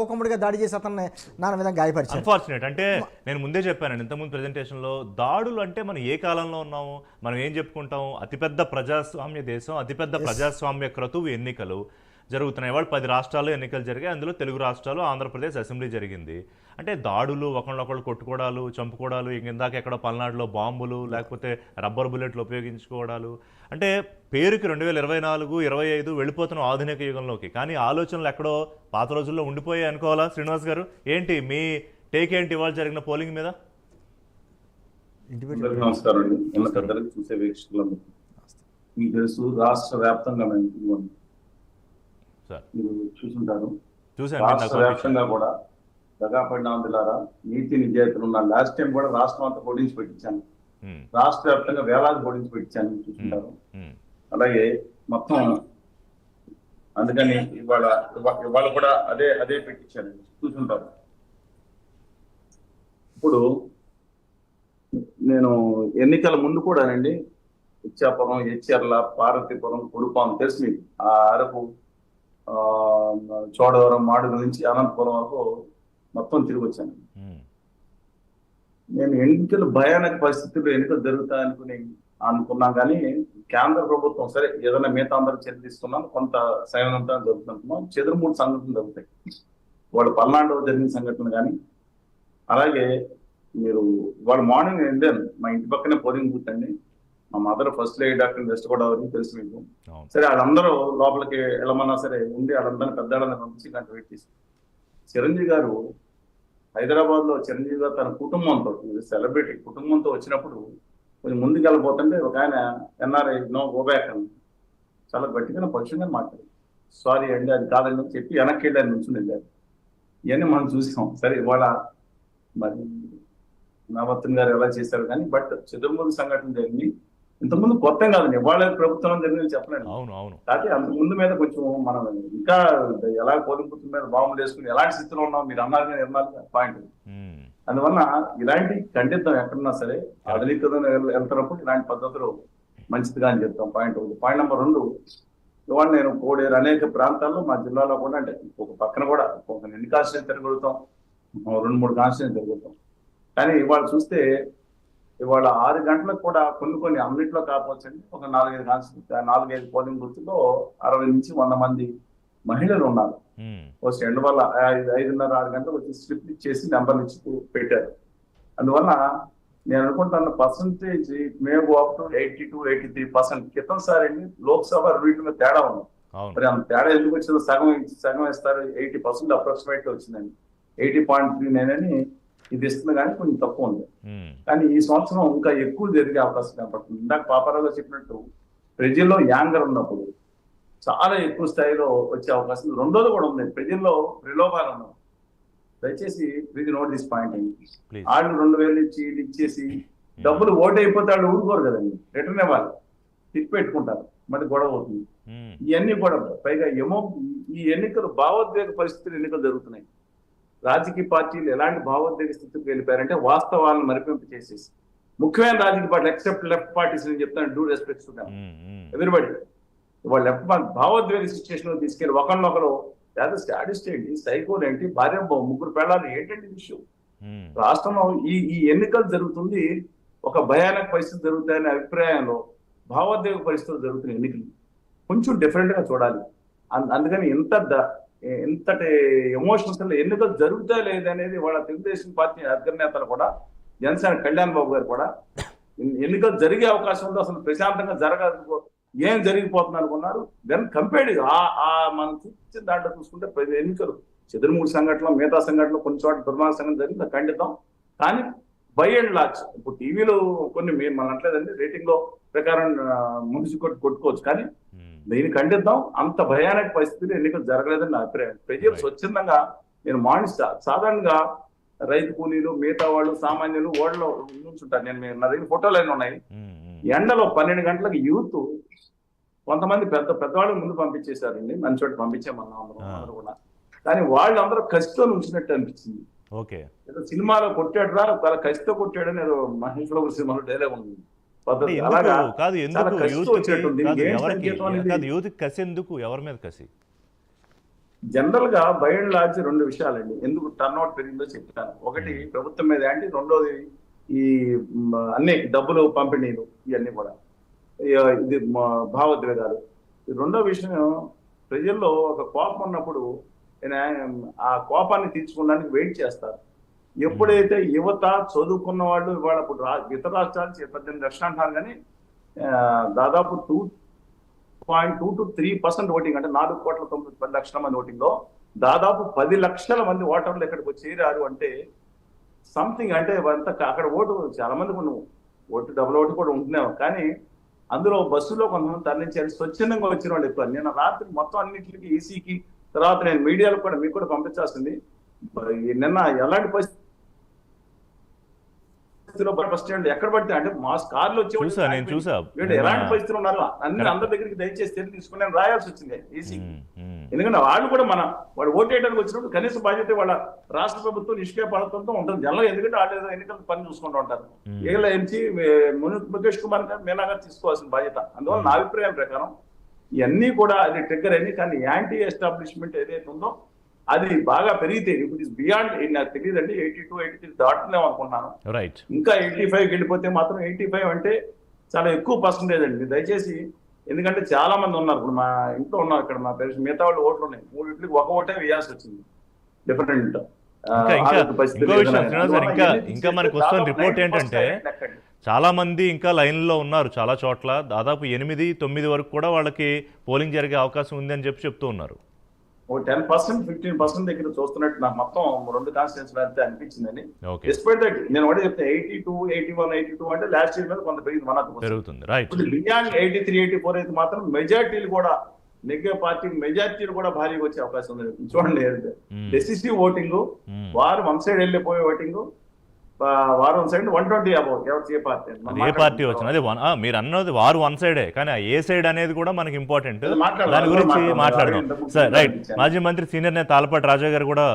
ఊకముడిగా దాడి చేసి అతన్ని నాన్న విధంగా గాయపరిచారు. అన్ఫార్చునేట్. అంటే నేను ముందే చెప్పాను ఇంతకుముందు ప్రెజెంటేషన్లో, దాడులు అంటే మనం ఏ కాలంలో ఉన్నాము, మనం ఏం చెప్పుకుంటాము, అతిపెద్ద ప్రజాస్వామ్య దేశం, అతిపెద్ద ప్రజాస్వామ్య క్రతువు ఎన్నికలు జరుగుతున్నాయి. వాళ్ళు 10 రాష్ట్రాల్లో ఎన్నికలు జరిగాయి. అందులో తెలుగు రాష్ట్రాలు, ఆంధ్రప్రదేశ్ అసెంబ్లీ జరిగింది. అంటే దాడులు, ఒకళ్ళొకళ్ళు కొట్టుకోవడాలు, చంపుకోవడాలు, ఇందాక ఎక్కడో పల్నాడులో బాంబులు, లేకపోతే రబ్బర్ బుల్లెట్లు ఉపయోగించుకోవడాలు, అంటే పేరుకి 2024, 25 వెళ్ళిపోతున్న ఆధునిక యుగంలోకి. కానీ ఆలోచనలు ఎక్కడో పాత రోజుల్లో ఉండిపోయాయి అనుకోవాలా? శ్రీనివాస్ గారు, ఏంటి మీ టేక్ ఏంటి ఇవాళ జరిగిన పోలింగ్ మీద? నమస్కారం అండి. ఉన్న పెద్దలకు చూసే వీక్షకులకు మీకు తెలుసు, రాష్ట్ర వ్యాప్తంగా మీరు చూసుంటారు. రాష్ట్ర వ్యాప్తంగా కూడా దగాపడిన ఆంధ్రులారా, నీతి నిజాయితీలు ఉన్న లాస్ట్ టైం కూడా రాష్ట్రం అంతా హోర్డింగ్స్ పెట్టించాను. రాష్ట్ర వ్యాప్తంగా వేలాది హోర్డింగ్స్ పెట్టించాను, చూసుంటారు. అలాగే మొత్తం అందుకని ఇవాళ కూడా అదే పెట్టించాను, చూసుంటారు. ఇప్పుడు నేను ఎన్నికల ముందు కూడానండి ఇచ్చాపురం, హెచ్ఎర్ల, పార్వతీపురం, కురుపాం తెలుసు మీకు, ఆ అరకు, చోడవరం, మాడుగుల నుంచి అనంతపురం వరకు మొత్తం తిరిగి వచ్చాను. నేను ఎన్నికలు భయానక పరిస్థితుల్లో ఎన్నికలు జరుగుతాయనుకుని అనుకున్నాం. కానీ కేంద్ర ప్రభుత్వం సరే ఏదైనా మిగతా అందరూ చర్య తీసుకున్నాం, కొంత సైనంతా జరుగుతున్నాం. చెదురుమూడు సంఘటనలు జరుగుతాయి. వాళ్ళు పల్నాడులో జరిగిన సంఘటనలు కానీ, అలాగే మీరు వాళ్ళు మార్నింగ్ వెళ్ళాను, మా ఇంటి పక్కనే పోలింగ్ బూత్ అండి. మా mother first lady doctor west Godavari తెలుసు మీకు. సరే వాళ్ళందరూ లోపలికి వెళ్ళమన్నా సరే ఉండి వాళ్ళందరినీ పెద్దవాళ్ళని పంపించి గంట వెయిట్ చేసి, చిరంజీవి గారు హైదరాబాద్ లో చిరంజీవి గారు తన కుటుంబంతో, సెలబ్రిటీ కుటుంబంతో వచ్చినప్పుడు కొంచెం ముందుకు వెళ్ళిపోతుంటే ఒక ఆయన ఎన్ఆర్ఐ నో గో బ్యాక్ అని చాలా గట్టిగా పక్షంగా మాట్లాడారు. సారీ అండి అది కాదని చెప్పి వెనక్కి వెళ్ళారు, నుంచి వెళ్ళారు. ఇవన్నీ మనం చూసాం. సరే ఇవాళ మరి నావత్తన్ గారు ఎలా చేశారు కానీ, బట్ చెదురుమూడు సంఘటన జరిగింది. ఇంతకుముందు కొత్త కాదండి, ఇవాళ ప్రభుత్వం జరిగింది చెప్పలేదు. కాకపోతే అంత ముందు మీద కొంచెం మనం ఇంకా ఎలా పోలింగ్ బూత్ మీద బాంబులు వేసుకుని ఎలాంటి స్థితిలో ఉన్నాం మీరు అన్నారు పాయింట్. అందువల్ల ఇలాంటి ఖండితం ఎక్కడున్నా సరే ఆధునికత వెళ్తున్నప్పుడు ఇలాంటి పద్ధతులు మంచిదిగా అని చెప్తాం. పాయింట్ 1. పాయింట్ నెంబర్ 2, ఇవాళ నేను కోడేరు అనేక ప్రాంతాల్లో మా జిల్లాలో కూడా, అంటే ఒక పక్కన కూడా ఒక ఎన్ని కాన్స్టిట్యూన్సీ తిరగలుగుతాం, 2-3 కాన్స్టిట్యూన్సీ తిరుగుతాం. కానీ ఇవాళ చూస్తే ఇవాళ 6 గంటలకు కూడా కొన్ని అన్నింటిలో కాకపోవచ్చండి, ఒక 4-5 పోలింగ్ బూత్లో 60 నుంచి 100 మంది మహిళలు ఉన్నారు. వచ్చి ఎండ్ వల్ల 5:30-6 గంటలకు వచ్చి స్లిప్ ఇచ్చేసి నెంబర్లు ఇచ్చి పెట్టారు. అందువల్ల నేను అనుకుంటున్న percentage may go up to 82-83%. క్రితం సార్ అండి లోక్సభ వీటి మీద తేడా ఉంది. మరి అంత తేడా ఎందుకు వచ్చిందో సగం ఇస్తారు, 80% అప్రాక్సిమేట్ వచ్చిందండి. 80.39 అని ఇది ఇస్తుంది, కానీ కొంచెం తక్కువ ఉంది. కానీ ఈ సంవత్సరం ఇంకా ఎక్కువ జరిగే అవకాశం కనపడుతుంది. ఇందాక పాపారావు గారు చెప్పినట్టు ప్రజల్లో యాంగర్ ఉన్నప్పుడు చాలా ఎక్కువ స్థాయిలో వచ్చే అవకాశం. రెండోది కూడా ఉంది, ప్రజల్లో ప్రలోభాలు ఉన్నాయి. దయచేసి ప్లీజ్ నోట్ దిస్ పాయింట్ అండి. వాళ్ళు 2000 ఇచ్చి ఇచ్చేసి డబ్బులు ఓటు అయిపోతే వాళ్ళు ఊరుకోరు కదండి, రిటర్న్ ఇవ్వాలి, తిప్పి పెట్టుకుంటారు, మరి గొడవ అవుతుంది. ఇవన్నీ కూడా పైగా ఈ ఎన్నికలు భావోద్వేగ పరిస్థితులు ఎన్నికలు జరుగుతున్నాయి. రాజకీయ పార్టీలు ఎలాంటి భావోద్వేగ స్థితికి వెళ్ళిపోయారంటే వాస్తవాలను మరిపింపు చేసేసి, ముఖ్యమైన రాజకీయ పార్టీలు ఎక్సెప్ట్ లెఫ్ట్ పార్టీస్ నేను చెప్తాను, డూ రెస్పెక్ట్స్ ఎవ్రీబడి, వాళ్ళు లెఫ్ట్ భావోద్వేగ సిచ్యువేషన్ లో తీసుకెళ్ళి ఒకరినొకరు లేదా స్టాటిస్ట్ ఏంటి, సైకోలు ఏంటి, భార్య ముగ్గురు పెళ్ళాలి ఏంటంటే విషయం. రాష్ట్రంలో ఈ ఎన్నికలు జరుగుతుంది, ఒక భయానక పరిస్థితి జరుగుతాయనే అభిప్రాయంలో భావోద్వేగ పరిస్థితులు జరుగుతున్న ఎన్నికలు కొంచెం డిఫరెంట్ గా చూడాలి. అందుకని ఇంతటి ఎమోషనల్స్ ఎన్నికలు జరుగుతా లేదనేది వాళ్ళ తెలుగుదేశం పార్టీ అగ్రనేతలు కూడా, జనసేన కళ్యాణ్ బాబు గారు కూడా ఎన్నికలు జరిగే అవకాశం ఉందో, అసలు ప్రశాంతంగా జరగదు, ఏం జరిగిపోతుంది అనుకున్నారు. దెన్ కంపేర్డ్ మనం చూపించిన దాంట్లో చూసుకుంటే ఎన్నికలు చెదురుమూడు సంఘటనలు, మిగతా సంఘటనలు కొన్ని చోట్ల దుర్మార్గ సంఘటన జరిగింది, ఖండితం. కానీ బై అండ్ లార్జ్ ఇప్పుడు టీవీలో కొన్ని మనం అనట్లేదండి, రేటింగ్ లో ప్రకారం ముగిసి కొట్టుకోవచ్చు, కానీ దీన్ని ఖండిద్దాం. అంత భయానక పరిస్థితులు ఎన్నికలు జరగలేదని నా అభిప్రాయం. ప్రజలు స్వచ్ఛందంగా నేను సాధారణంగా రైతు కూలీలు, మిగతా వాళ్ళు, సామాన్యులు ఓడలో నుంచుంటారు. నా దగ్గర ఫోటోలు అన్నీ ఉన్నాయి. ఎండలో 12 గంటలకు యూత్ కొంతమంది పెద్దవాళ్ళు ముందు పంపించేశారండి, మంచి చోట పంపించామన్నా అందరూ కూడా. కానీ వాళ్ళందరూ కసితో ఉంచినట్టు అనిపించింది. ఏదో సినిమాలో కొట్టాడు రా, చాలా కసితో కొట్టాడని ఏదో మహేష్ బాబు సినిమాలో డైలాగ్ ఉంది. యూత్ కసి ఎందుకు, ఎవరి మీద కసి? జనరల్ గా బై అండ్ లార్జ్ రెండు విషయాలండి ఎందుకు టర్న్అవుట్ పెరిగిందో చెప్తాను. ఒకటి ప్రభుత్వం మీద యాంటీ, రెండోది ఈ అన్ని డబ్బులు పంపిణీలు ఇవన్నీ కూడా ఇది భావోద్వేగాలు. ఈ రెండో విషయం, ప్రజల్లో ఒక కోపం ఉన్నప్పుడు ఆ కోపాన్ని తీర్చుకోవడానికి వెయిట్ చేస్తారు. ఎప్పుడైతే యువత చదువుకున్న వాళ్ళు ఇవాళ ఇప్పుడు ఇతర రాష్ట్రాలు 18 లక్షలు అంటారు, కానీ దాదాపు 2.2 to 3% ఓటింగ్, అంటే 4,90,10,00,000 మంది ఓటింగ్ లో దాదాపు 10 లక్షల మంది ఓటర్లు ఇక్కడికి చేరారు అంటే సంథింగ్. అంటే అక్కడ ఓటు చాలా మందికి ఓటు డబుల్ ఓటు కూడా ఉంటున్నాం, కానీ అందులో బస్సులో కొంతమంది తరలించారు. స్వచ్ఛందంగా వచ్చిన వాళ్ళు ఎక్కువ. నేను రాత్రి మొత్తం అన్నింటికి ఈసీకి, తర్వాత నేను మీడియాలో కూడా మీకు కూడా పంపించాల్సింది. నిన్న ఎలాంటి పరిస్థితిలో బస్ స్టాండ్ ఎక్కడ పడితే అంటే మా కార్లు వచ్చే ఎలాంటి పరిస్థితులు ఉన్నారు అన్ని అందరి దగ్గరికి దయచేసి తెలిసి తీసుకుని నేను రాయాల్సి వచ్చింది ఈసీకి. ఎందుకంటే వాళ్ళు కూడా వాడు ఓటు వేయడానికి వచ్చినప్పుడు కనీస బాధ్యత వాళ్ళ రాష్ట్ర ప్రభుత్వం నిష్క్రియాపడతంతో ఉంటుంది జనరల్. ఎందుకంటే వాళ్ళు ఎన్నికల పని చూసుకుంటూ ఉంటారు. ఏళ్ళ ఎంచి ముఖేష్ కుమార్ గారు, మీనా గారు తీసుకోవాల్సిన బాధ్యత. అందువల్ల నా అభిప్రాయం ప్రకారం ఇవన్నీ కూడా అది ట్రిగ్గర్ అయింది. కానీ యాంటీ ఎస్టాబ్లిష్మెంట్ ఏదైతే ఉందో అది బాగా పెరిగితే ఇప్పుడు బియాండ్, నాకు తెలియదు అండి, 82, 83 దాటున్నాం అనుకున్నాను. ఇంకా 85కి వెళ్ళిపోతే మాత్రం 85 అంటే చాలా ఎక్కువ పర్సంటేజ్ అండి. దయచేసి, ఎందుకంటే చాలా మంది ఉన్నారు. ఇప్పుడు మా ఇంట్లో ఉన్నారు, ఇక్కడ మా పేరెంట్స్, మిగతా వాళ్ళు ఓట్లు ఉన్నాయి. 3 ఇంటికి ఒక ఓటే వేయాల్సి వచ్చింది. డిఫరెంట్ ఇంకా మనకు వస్తున్న రిపోర్ట్ ఏంటంటే చాలా మంది ఇంకా లైన్లో ఉన్నారు. చాలా చోట్ల దాదాపు 8, 9 వరకు కూడా వాళ్ళకి పోలింగ్ జరిగే అవకాశం ఉంది అని చెప్తూ ఉన్నారు. 10%, 15% దగ్గర చూస్తున్నట్టు నాకు మొత్తం 2 కాన్స్టిట్యూన్సీలు అంతే అనిపించిందని. డిస్పైట్ దట్ నేను ఒకటే చెప్తే 82, 81, 82 అంటే లాస్ట్ ఇయర్ మీద కొంత పెరుగుతుంది. బియాండ్ 83, 84 అయితే మాత్రం మెజార్టీలు కూడా నెగ్గే పార్టీ మెజార్టీలు కూడా భారీగా వచ్చే అవకాశం ఉంది. చూడండి, డెసిసివ్ ఓటింగ్, వారు వన్ సైడ్ వెళ్ళిపోయే ఓటింగ్, వారు వన్ సైడ్ 120 అబౌవ్ ఏ పార్టీ వచ్చింది. అదే మీరు అన్నది వారు వన్ సైడే, కానీ ఏ సైడ్ అనేది కూడా మనకి ఇంపార్టెంట్. దాని గురించి మాట్లాడదాం. సరే, రైట్. మాజీ మంత్రి సీనియర్ నేత ఆలపాటి రాజా గారు కూడా